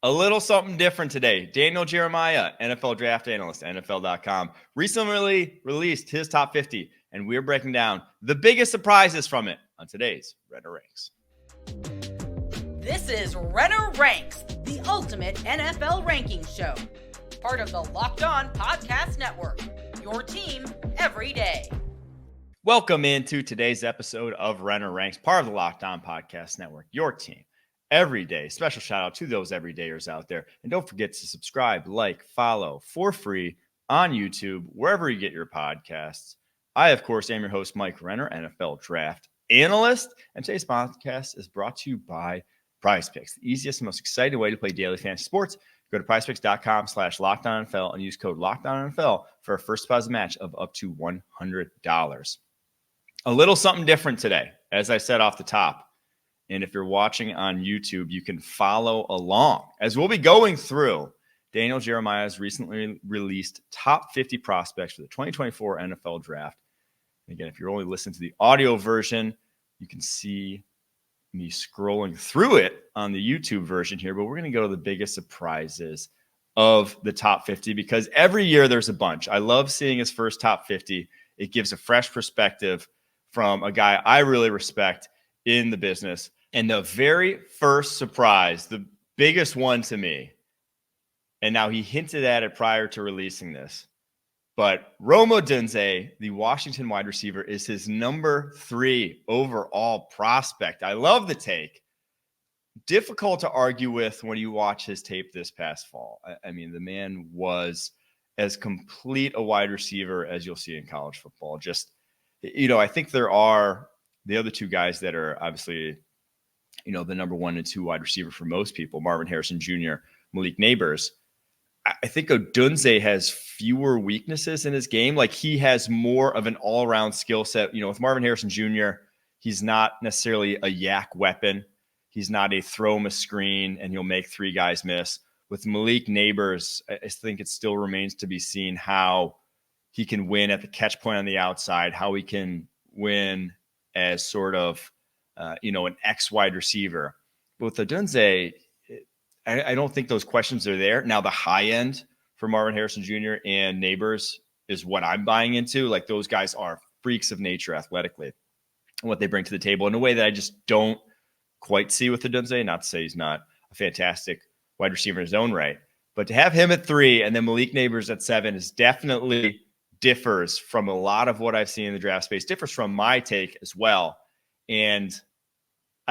A little something different today. Daniel Jeremiah, NFL draft analyst, NFL.com, recently released his top 50, and we're breaking down the biggest surprises from it on today's Renner Ranks. This is Renner Ranks, the ultimate NFL ranking show. Part of the Locked On Podcast Network, your team every day. Welcome into today's episode of Renner Ranks, part of the Locked On Podcast Network, your team every day. Special shout out to those everydayers out there. And don't forget to subscribe, like, follow for free on YouTube, wherever you get your podcasts. I, of course, am your host, Mike Renner, NFL draft analyst. And today's podcast is brought to you by PrizePicks, the easiest and most exciting way to play daily fantasy sports. Go to prizepicks.com/LockedOnNFL and use code LockedOnNFL for a first deposit match of up to $100. A little something different today, as I said off the top. And if you're watching on YouTube, you can follow along as we'll be going through Daniel Jeremiah's recently released top 50 prospects for the 2024 NFL draft. And again, if you're only listening to the audio version, you can see me scrolling through it on the YouTube version here, but we're going to go to the biggest surprises of the top 50 because every year there's a bunch. I love seeing his first top 50. It gives a fresh perspective from a guy I really respect in the business. And the very first surprise, the biggest one to me, and now he hinted at it prior to releasing this, but Rome Odunze, the Washington wide receiver, is his number 3 overall prospect. I love the take. Difficult to argue with when you watch his tape this past fall. I mean, the man was as complete a wide receiver as you'll see in college football. Just, I think there are the other two guys that are obviously, the number 1 and 2 wide receiver for most people, Marvin Harrison Jr., Malik Neighbors. I think Odunze has fewer weaknesses in his game. Like he has more of an all-around skill set. With Marvin Harrison Jr., he's not necessarily a yak weapon. He's not a throw him a screen and he'll make 3 guys miss. With Malik Neighbors, I think it still remains to be seen how he can win at the catch point on the outside, how he can win as sort of, an X wide receiver. But with Odunze, I don't think those questions are there. Now, the high end for Marvin Harrison Jr. and Neighbors is what I'm buying into. Like those guys are freaks of nature athletically and what they bring to the table in a way that I just don't quite see with Odunze. Not to say he's not a fantastic wide receiver in his own right, but to have him at 3 and then Malik Neighbors at 7 is definitely differs from a lot of what I've seen in the draft space, differs from my take as well. And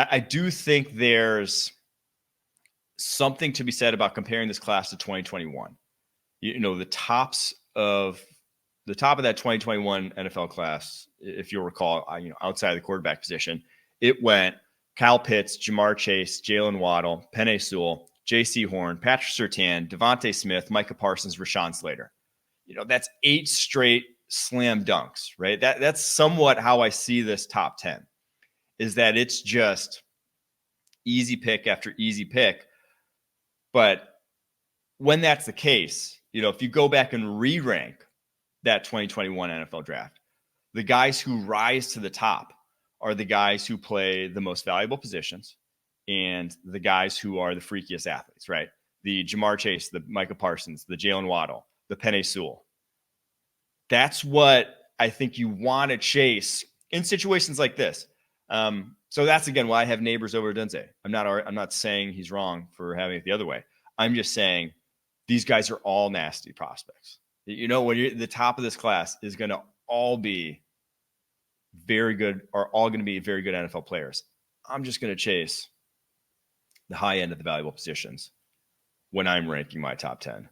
I do think there's something to be said about comparing this class to 2021. The top of that 2021 NFL class, if you'll recall, outside of the quarterback position, it went Kyle Pitts, Jamar Chase, Jalen Waddle, Penei Sewell, J.C. Horn, Patrick Surtain, Devontae Smith, Micah Parsons, Rashawn Slater. That's 8 straight slam dunks, right? That's somewhat how I see this top 10, is that it's just easy pick after easy pick. But when that's the case, if you go back and re-rank that 2021 NFL draft, the guys who rise to the top are the guys who play the most valuable positions and the guys who are the freakiest athletes, right? The Jamar Chase, the Micah Parsons, the Jalen Waddle, the Penei Sewell. That's what I think you want to chase in situations like this. So that's, again, why I have Neighbors over Odunze. I'm not saying he's wrong for having it the other way. I'm just saying these guys are all nasty prospects. When you're the top of this class is going to all be very good, are all going to be very good NFL players. I'm just going to chase the high end of the valuable positions when I'm ranking my top 10.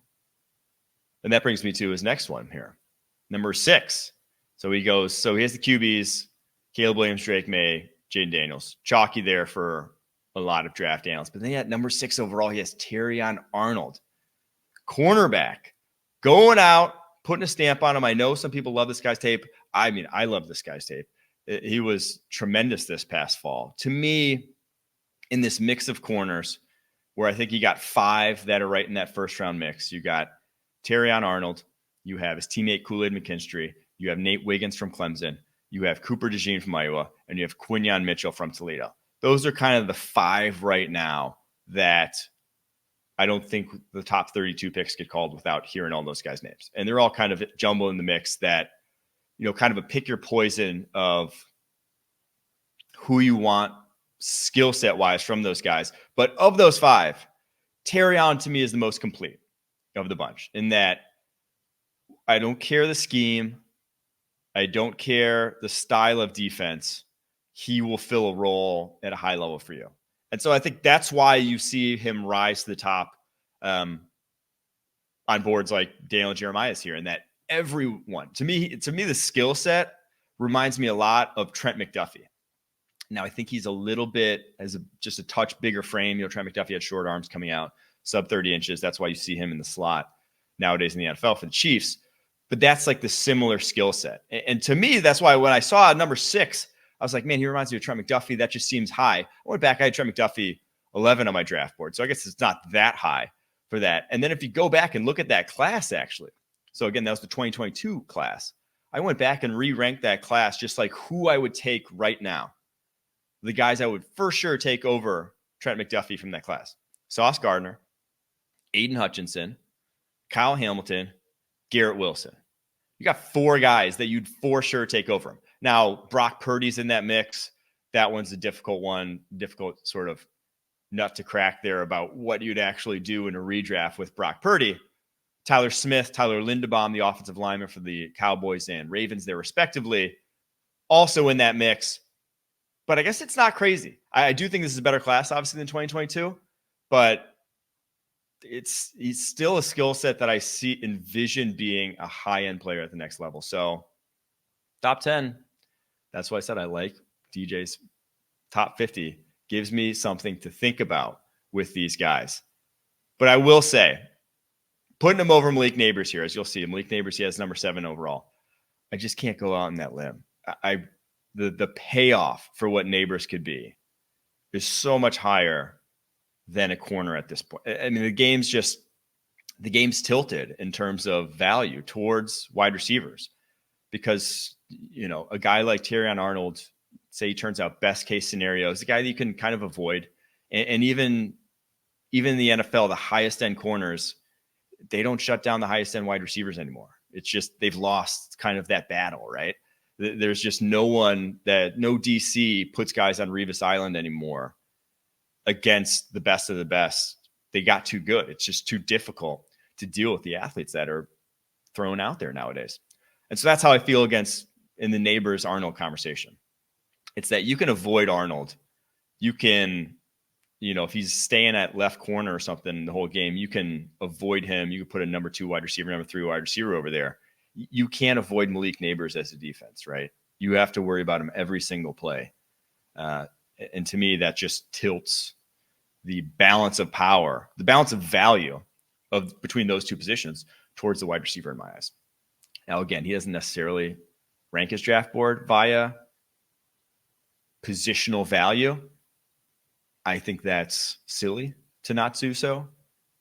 And that brings me to his next one here. Number 6. So he has the QBs, Caleb Williams, Drake May, Jaden Daniels. Chalky there for a lot of draft analysts. But then at number 6 overall, he has Terion Arnold. Cornerback. Going out, putting a stamp on him. I know some people love this guy's tape. I mean, I love this guy's tape. He was tremendous this past fall. To me, in this mix of corners, where I think you got 5 that are right in that first round mix. You got Terion Arnold. You have his teammate Kool-Aid McKinstry. You have Nate Wiggins from Clemson. You have Cooper DeJean from Iowa. And you have Quinyon Mitchell from Toledo. Those are kind of the 5 right now that I don't think the top 32 picks get called without hearing all those guys' names. And they're all kind of jumbled in the mix that, kind of a pick your poison of who you want skill set wise from those guys. But of those 5, Terion to me is the most complete of the bunch in that I don't care the scheme. I don't care the style of defense. He will fill a role at a high level for you. And so I think that's why you see him rise to the top on boards like Daniel Jeremiah's here, and that everyone, to me, the skill set reminds me a lot of Trent McDuffie. Now, I think he's a little bit, just a touch bigger frame. Trent McDuffie had short arms coming out, sub 30 inches. That's why you see him in the slot nowadays in the NFL for the Chiefs. But that's like the similar skill set. And to me, that's why when I saw number 6, I was like, man, he reminds me of Trent McDuffie. That just seems high. I went back, I had Trent McDuffie 11 on my draft board. So I guess it's not that high for that. And then if you go back and look at that class, actually. So again, that was the 2022 class. I went back and re-ranked that class just like who I would take right now. The guys I would for sure take over Trent McDuffie from that class. Sauce Gardner, Aiden Hutchinson, Kyle Hamilton, Garrett Wilson. You got 4 guys that you'd for sure take over him. Now, Brock Purdy's in that mix. That one's a difficult one, difficult sort of nut to crack there about what you'd actually do in a redraft with Brock Purdy. Tyler Smith, Tyler Linderbaum, the offensive lineman for the Cowboys and Ravens there respectively, also in that mix. But I guess it's not crazy. I do think this is a better class, obviously, than 2022. But he's still a skill set that I envision being a high-end player at the next level. So top 10, that's why I said I like DJ's top 50. Gives me something to think about with these guys. But I will say, putting him over Malik Neighbors here, as you'll see, Malik Neighbors, he has number 7 overall. I just can't go out on that limb. The payoff for what Neighbors could be is so much higher than a corner at this point. I mean, the game's tilted in terms of value towards wide receivers because, a guy like Terion Arnold, say he turns out best case scenario, is a guy that you can kind of avoid. And even in the NFL, the highest end corners, they don't shut down the highest end wide receivers anymore. It's just, they've lost kind of that battle, right? There's just no DC puts guys on Revis Island anymore against the best of the best. They got too good. It's just too difficult to deal with the athletes that are thrown out there nowadays. And so that's how I feel in the Neighbors Arnold conversation. It's that you can avoid Arnold. You can, if he's staying at left corner or something the whole game, you can avoid him. You can put a number 2 wide receiver, number 3 wide receiver over there. You can't avoid Malik Neighbors as a defense, right? You have to worry about him every single play. And to me, that just tilts the balance of power, the balance of value between those two positions towards the wide receiver in my eyes. Now, again, he doesn't necessarily rank his draft board via positional value. I think that's silly to not do so.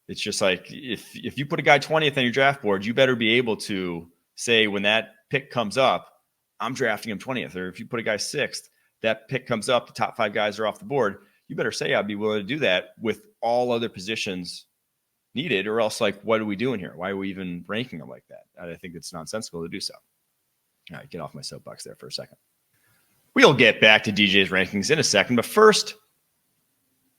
It's just like if you put a guy 20th on your draft board, you better be able to say when that pick comes up, I'm drafting him 20th. Or if you put a guy 6th, that pick comes up, the top 5 guys are off the board. You better say I'd be willing to do that with all other positions needed, or else like, what are we doing here? Why are we even ranking them like that? I think it's nonsensical to do so. All right, get off my soapbox there for a second. We'll get back to DJ's rankings in a second, but first,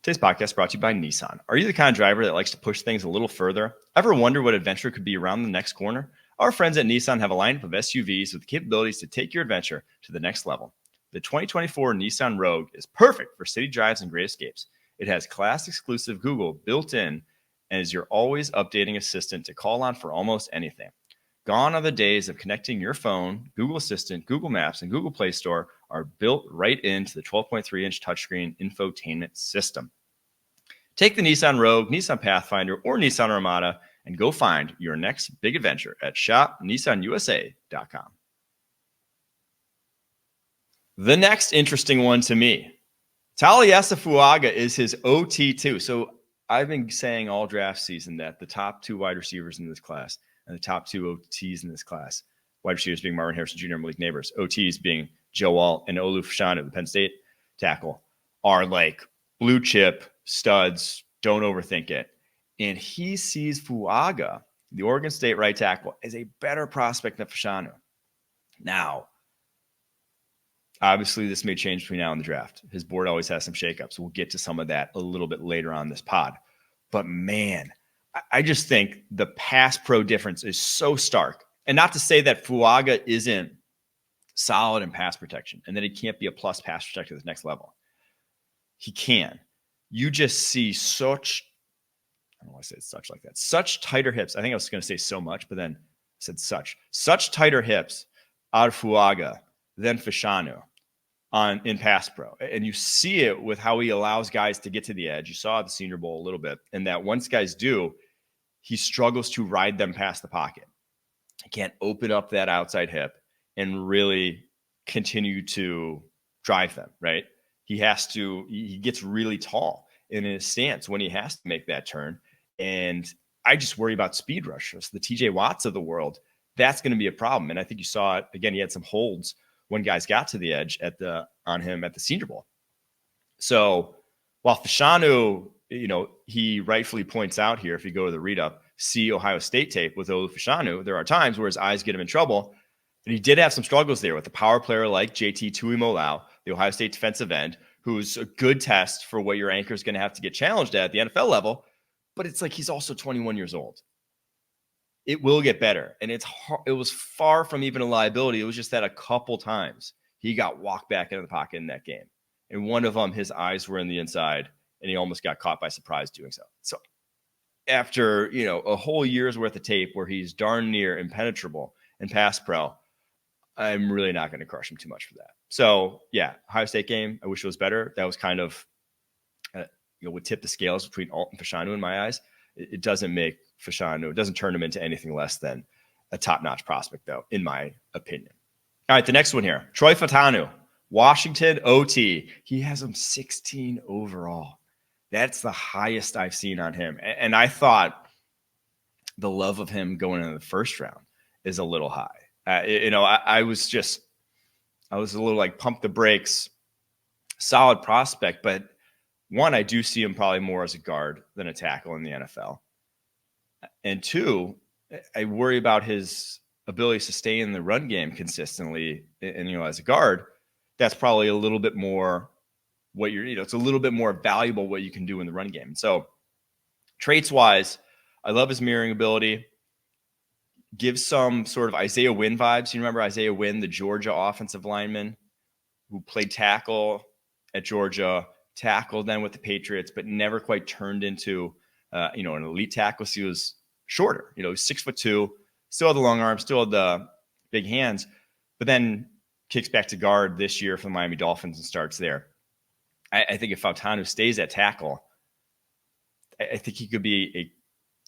today's podcast is brought to you by Nissan. Are you the kind of driver that likes to push things a little further? Ever wonder what adventure could be around the next corner? Our friends at Nissan have a lineup of SUVs with capabilities to take your adventure to the next level. The 2024 Nissan Rogue is perfect for city drives and great escapes. It has class-exclusive Google built in and is your always updating assistant to call on for almost anything. Gone are the days of connecting your phone. Google Assistant, Google Maps, and Google Play Store are built right into the 12.3-inch touchscreen infotainment system. Take the Nissan Rogue, Nissan Pathfinder, or Nissan Armada and go find your next big adventure at shopnissanusa.com. The next interesting one to me, Talasa Fuaga is his OT2. So I've been saying all draft season that the top 2 wide receivers in this class and the top 2 OTs in this class, wide receivers being Marvin Harrison Jr. and Malik Neighbors, OTs being Joe Alt and Olu Fuaga, the Penn State tackle, are like blue chip studs. Don't overthink it. And he sees Fuaga, the Oregon State right tackle, as a better prospect than Fashanu. Now, obviously, this may change between now and the draft. His board always has some shakeups. We'll get to some of that a little bit later on this pod. But man, I just think the pass pro difference is so stark. And not to say that Fuaga isn't solid in pass protection and that he can't be a plus pass protector at the next level. He can. You just see such, I don't want to say such like that, such tighter hips. I think I was going to say so much, but then I said such tighter hips out of Fuaga than Fashanu in pass pro. And you see it with how he allows guys to get to the edge. You saw at the Senior Bowl a little bit, and that once guys do, he struggles to ride them past the pocket. He can't open up that outside hip and really continue to drive them, right? He gets really tall in his stance when he has to make that turn. And I just worry about speed rushers, the TJ Watts of the world. That's going to be a problem. And I think you saw it again. He had some holds when guys got to the edge on him at the Senior Bowl. So while Fashanu, he rightfully points out here, if you go to the read up, see Ohio State tape with Olu Fashanu, there are times where his eyes get him in trouble. And he did have some struggles there with a power player like JT Tuimoloau, the Ohio State defensive end, who's a good test for what your anchor is going to have to get challenged at the NFL level. But it's like he's also 21 years old. It will get better. And it was far from even a liability. It was just that a couple times he got walked back into the pocket in that game. And one of them, his eyes were in the inside, and he almost got caught by surprise doing so. So after, a whole year's worth of tape where he's darn near impenetrable in pass pro, I'm really not going to crush him too much for that. So, yeah, Ohio State game, I wish it was better. That was kind of, would tip the scales between Alt and Fashanu in my eyes. It doesn't make Fashanu, it doesn't turn him into anything less than a top-notch prospect, though, in my opinion. All right, the next one here, Troy Fautanu, Washington OT. He has him 16 overall. That's the highest I've seen on him. And I thought the love of him going into the first round is a little high. I was a little like pump the brakes, solid prospect. But one, I do see him probably more as a guard than a tackle in the NFL. And two, I worry about his ability to stay in the run game consistently. And, as a guard, that's probably a little bit more what it's a little bit more valuable what you can do in the run game. So traits wise, I love his mirroring ability. Gives some sort of Isaiah Wynn vibes. You remember Isaiah Wynn, the Georgia offensive lineman who played tackle at Georgia, tackled then with the Patriots, but never quite turned into, an elite tackle. So he was shorter. He was 6'2", still had the long arms, still had the big hands, but then kicks back to guard this year for the Miami Dolphins and starts there. I think if Fautanu stays at tackle, I think he could be a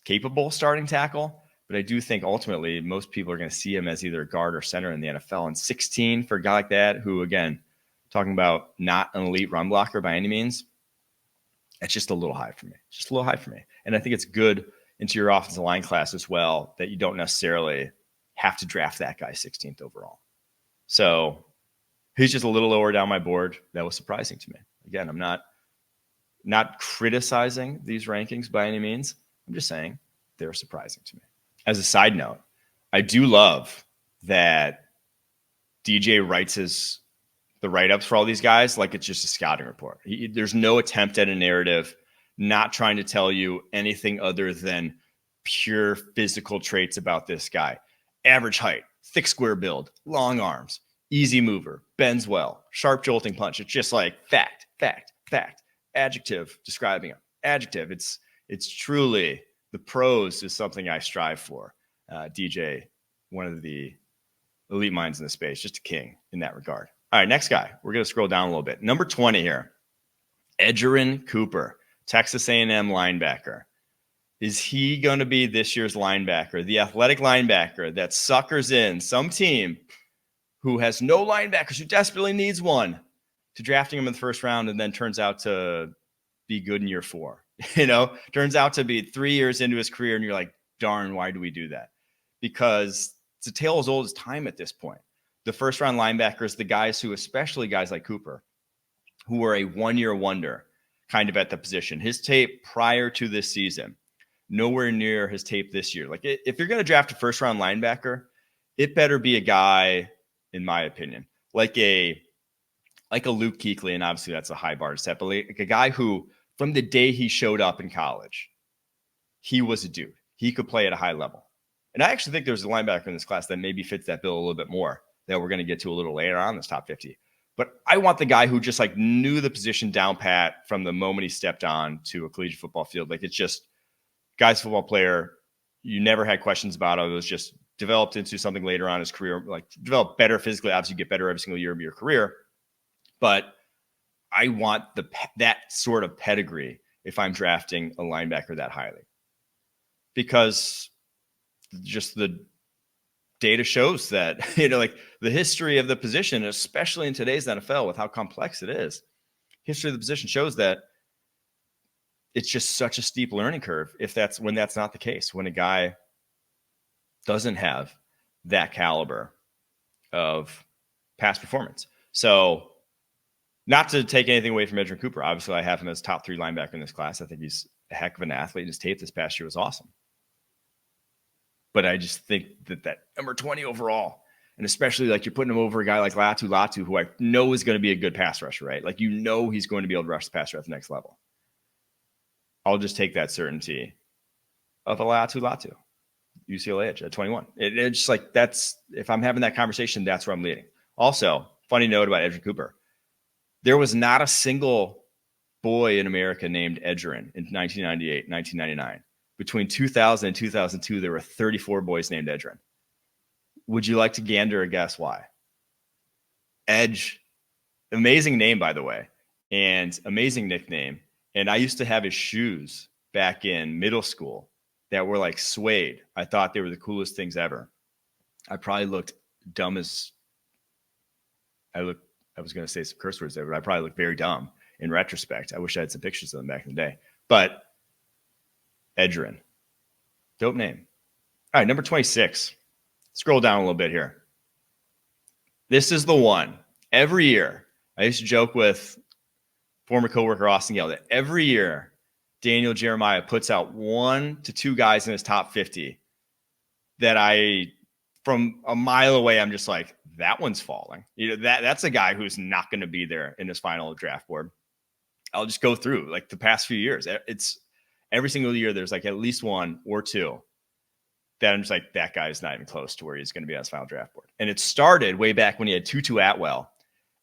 capable starting tackle. But I do think ultimately most people are going to see him as either a guard or center in the NFL. And 16 for a guy like that, who, again, talking about not an elite run blocker by any means, it's just a little high for me. And I think it's good into your offensive line class as well that you don't necessarily have to draft that guy 16th overall. So he's just a little lower down my board. That was surprising to me. Again, I'm not criticizing these rankings by any means. I'm just saying they're surprising to me. As a side note, I do love that DJ writes the write-ups for all these guys like it's just a scouting report. There's no attempt at a narrative, not trying to tell you anything other than pure physical traits about this guy. Average height, thick square build, long arms, easy mover, bends well, sharp jolting punch. It's just like fact, adjective describing him. Adjective. It's truly, the prose is something I strive for. DJ, one of the elite minds in the space, just a king in that regard. All right, next guy. We're going to scroll down a little bit. Number 20 here, Edan Cooper, Texas A&M linebacker. Is he going to be this year's linebacker, the athletic linebacker that suckers in some team who has no linebackers, who desperately needs one, to drafting him in the first round and then turns out to be good in year 4? Turns out to be 3 years into his career, and you're like, darn, why do we do that? Because it's a tale as old as time at this point. The first round linebackers, the guys who, especially guys like Cooper, who were a one-year wonder kind of at the position. His tape prior to this season, nowhere near his tape this year. Like, if you're going to draft a first-round linebacker, it better be a guy, in my opinion, like a Luke Kuechly, and obviously that's a high bar to set, but like a guy who, from the day he showed up in college, he was a dude. He could play at a high level. And I actually think there's a linebacker in this class that maybe fits that bill a little bit more that we're going to get to a little later on in this top 50. But I want the guy who just like knew the position down pat from the moment he stepped on to a collegiate football field. Like, it's just, guy's football player, you never had questions about it. It was just developed into something later on in his career, like develop better physically. Obviously, you get better every single year of your career. But I want that sort of pedigree if I'm drafting a linebacker that highly. Because just the data shows that, like the history of the position, especially in today's NFL with how complex it is, history of the position shows that it's just such a steep learning curve when that's not the case, when a guy doesn't have that caliber of past performance. So, not to take anything away from Edan Cooper. Obviously, I have him as top 3 linebacker in this class. I think he's a heck of an athlete. His tape this past year was awesome. But I just think that number 20 overall, and especially like you're putting him over a guy like Latu, who I know is going to be a good pass rusher, right? Like, he's going to be able to rush the passer at the next level. I'll just take that certainty of a Latu, UCLA edge at 21. It's just like, if I'm having that conversation, that's where I'm leading. Also, funny note about Edan Cooper. There was not a single boy in America named Edgerrin in 1998, 1999. Between 2000 and 2002, there were 34 boys named Edgerrin. Would you like to gander a guess why? Edge, amazing name, by the way, and amazing nickname. And I used to have his shoes back in middle school that were like suede. I thought they were the coolest things ever. I probably looked dumb as I was going to say some curse words there, but I probably look very dumb in retrospect. I wish I had some pictures of them back in the day. But Edgerrin, dope name. All right, number 26. Scroll down a little bit here. This is the one. Every year, I used to joke with former coworker Austin Gale that every year Daniel Jeremiah puts out 1 to 2 guys in his top 50 that from a mile away, I'm just like, that one's falling. That's a guy who's not going to be there in his final draft board. I'll just go through like the past few years. It's every single year there's like at least 1 or 2 that I'm just like, that guy's not even close to where he's going to be on his final draft board. And it started way back when he had Tutu Atwell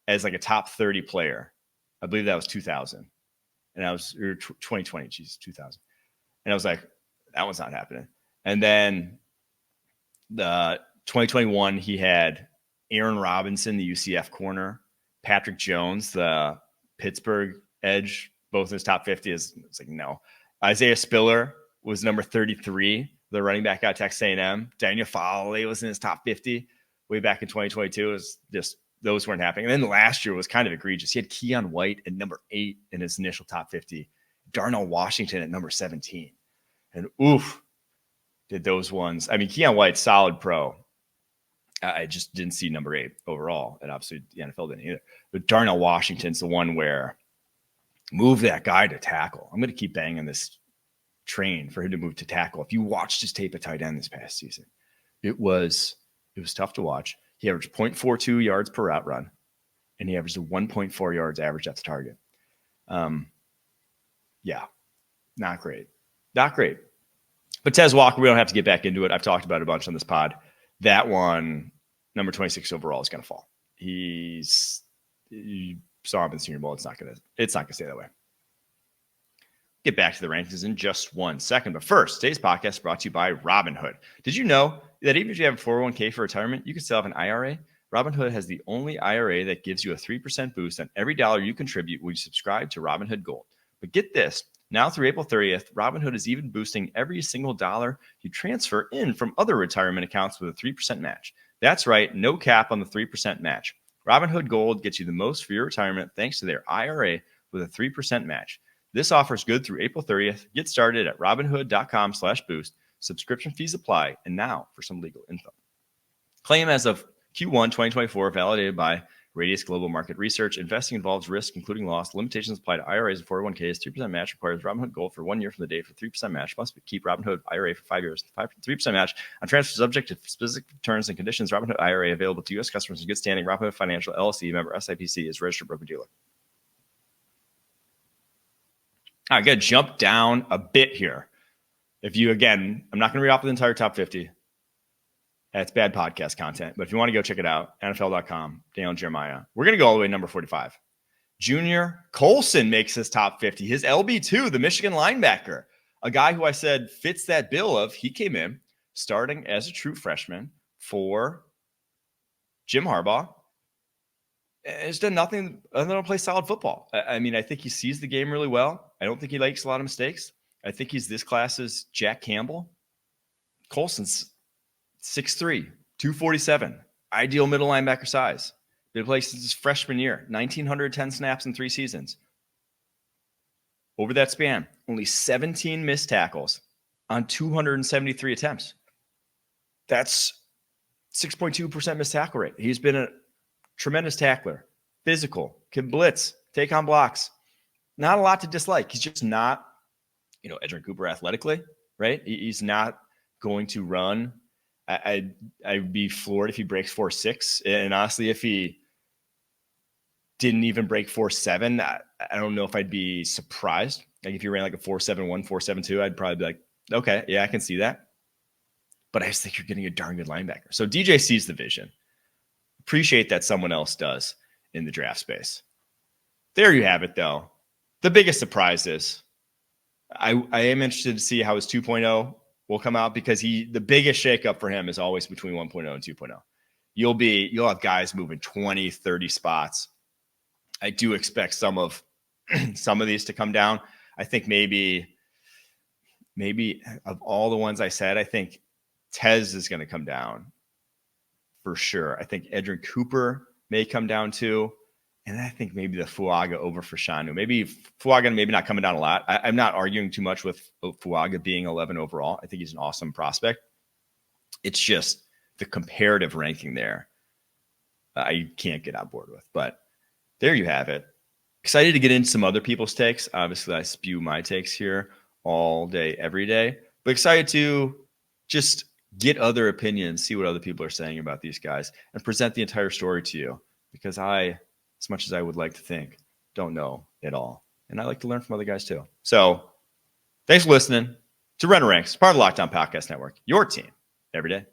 as like a top 30 player. I believe that was 2000. And I was 2020, 2000. And I was like, that one's not happening. And then the 2021, he had Aaron Robinson, the UCF corner, Patrick Jones, the Pittsburgh edge, both in his top 50. It's like, no. Isaiah Spiller was number 33, the running back out of Texas A&M. Daniel Foley was in his top 50 way back in 2022. It was just, those weren't happening. And then last year was kind of egregious. He had Keon White at number 8 in his initial top 50, Darnell Washington at number 17. And oof, did those ones. I mean, Keon White, solid pro. I just didn't see number 8 overall. And obviously the NFL didn't either. But Darnell Washington's the one where move that guy to tackle. I'm going to keep banging this train for him to move to tackle. If you watched his tape at tight end this past season, it was tough to watch. He averaged 0.42 yards per route run, and he averaged a 1.4 yards average at the target. Yeah, not great. Not great. But Tez Walker, we don't have to get back into it. I've talked about it a bunch on this pod. That one, number 26 overall, is going to fall. You saw him in the Senior Bowl. It's not going to stay that way. Get back to the rankings in just 1 second. But first, today's podcast is brought to you by Robinhood. Did you know that even if you have a 401k for retirement, you can still have an IRA? Robinhood has the only IRA that gives you a 3% boost on every dollar you contribute when you subscribe to Robinhood Gold. But get this, now through April 30th, Robinhood is even boosting every single dollar you transfer in from other retirement accounts with a 3% match. That's right, no cap on the 3% match. Robinhood Gold gets you the most for your retirement thanks to their IRA with a 3% match. This offer is good through April 30th. Get started at robinhood.com/boost. Subscription fees apply. And now for some legal info. Claim as of Q1 2024 validated by Radius Global Market Research. Investing involves risk, including loss. Limitations apply to IRAs and 401ks. 3% match requires Robinhood Gold for 1 year from the date for 3% match. Must keep Robinhood IRA for 5 years. 3% match on transfers subject to specific terms and conditions. Robinhood IRA available to U.S. customers in good standing. Robinhood Financial LLC member SIPC is registered broker-dealer. I got to jump down a bit here. If you, again, I'm not going to read off the entire top 50. That's bad podcast content. But if you want to go check it out, NFL.com, Daniel Jeremiah. We're going to go all the way to number 45. Junior Coulson makes his top 50. His LB2, the Michigan linebacker, a guy who I said fits that bill of he came in starting as a true freshman for Jim Harbaugh. Has done nothing other than play solid football. I mean, I think he sees the game really well. I don't think he makes a lot of mistakes. I think he's this class's Jack Campbell. Coulson's 6'3", 247, ideal middle linebacker size. Been playing since his freshman year, 1,910 snaps in 3 seasons. Over that span, only 17 missed tackles on 273 attempts. That's 6.2% missed tackle rate. He's been a tremendous tackler, physical, can blitz, take on blocks. Not a lot to dislike. He's just not, Edan Cooper athletically, right? He's not going to run. I'd be floored if he breaks 4.6. And honestly, if he didn't even break 4.7, I don't know if I'd be surprised. Like if he ran like a 4.71, 4.72, I'd probably be like, okay, yeah, I can see that. But I just think you're getting a darn good linebacker. So DJ sees the vision. Appreciate that someone else does in the draft space. There you have it, though. The biggest surprise is I am interested to see how his 2.0 will come out, because the biggest shakeup for him is always between 1.0 and 2.0. You'll have guys moving 20, 30 spots. I do expect some of these to come down. I think maybe of all the ones I said, I think Tez is going to come down for sure. I think Edan Cooper may come down too. And I think maybe the Fuaga over for Shanu. Maybe Fuaga maybe not coming down a lot. I'm not arguing too much with Fuaga being 11 overall. I think he's an awesome prospect. It's just the comparative ranking there I can't get on board with. But there you have it. Excited to get into some other people's takes. Obviously, I spew my takes here all day, every day. But excited to just get other opinions, see what other people are saying about these guys, and present the entire story to you. Because I, as much as I would like to think, don't know it all. And I like to learn from other guys too. So thanks for listening to Renner Ranks, part of the Locked On Podcast Network, your team every day.